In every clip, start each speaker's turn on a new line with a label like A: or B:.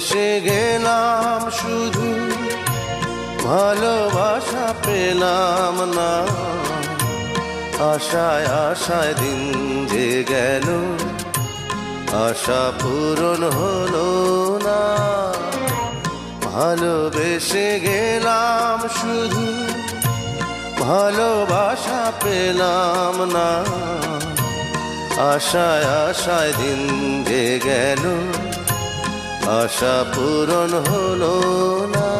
A: ভালোবেসে গেলাম শুধু, ভালোবাসা পেলাম না। আশায় আশায় দিন যে গেল, আশা পূরণ হলো না। ভালোবেসে গেলাম শুধু, ভালোবাসা পেলাম না। আশায় আশায় দিন যে গেল, আশা পূরণ হলো না।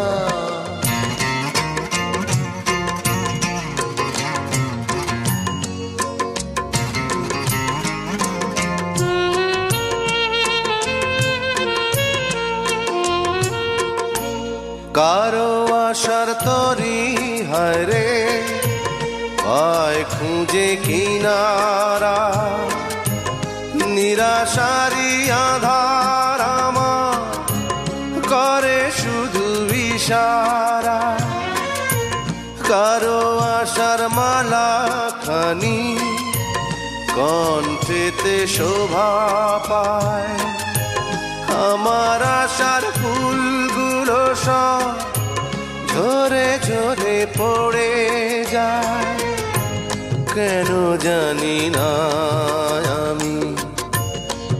A: কারো আশার তরি হায়রে, পায় খুঁজে কিনারা। নিরাশারি আধার আমার করে শুধু ইশারা। কারো আশার মালা খানি কণ্ঠেতে শোভা পায়। আমার আশার ফুলগুলো সব ঝরে ঝরে পড়ে যায়। কেন জানি না আমি,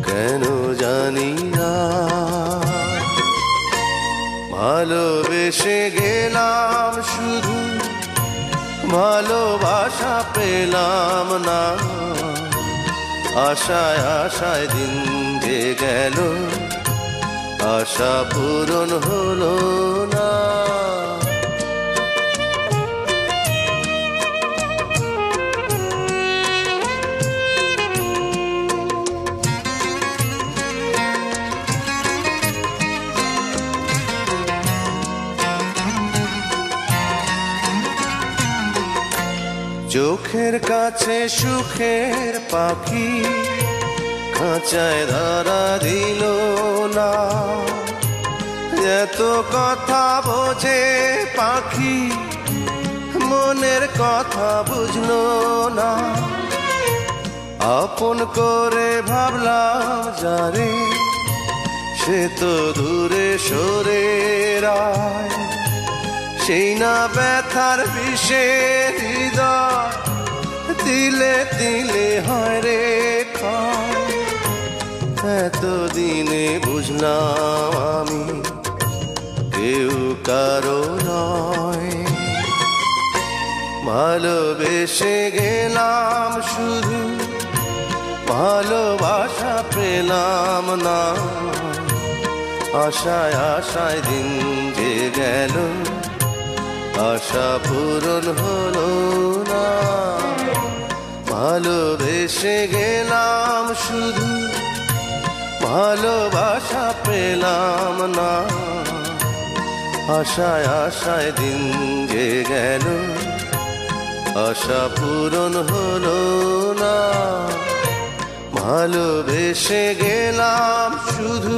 A: কেন জানি না। ভালোবেসে গেলাম শুধু, ভালোবাসা পেলাম না। আশায় আশায় দিন যে গেল, আশা পূরণ হলো না। চোখের কাছে সুখের পাখি খাঁচায় ধরা দিল না। এত কথা বোঝে পাখি, মনের কথা বুঝলো না। আপন করে ভাবলাম যারে, সে তো দূরে সরে রায়। সেই না ব্যথার বিষে হৃদয় দিলে দিলে হয় রে ক্ষয়। এতদিনে বুঝলাম আমি কেউ কারো নয়। ভালোবেসে গেলাম শুধু, ভালোবাসা পেলাম না। আশায় আশায় দিন যে গেল, আশা পূরণ হলো না। ভালোবেসে গেলাম শুধু, ভালোবাসা পেলাম না। আশায় আশায় দিন যে গেল, আশা পূরণ হলো না। ভালোবেসে গেলাম শুধু।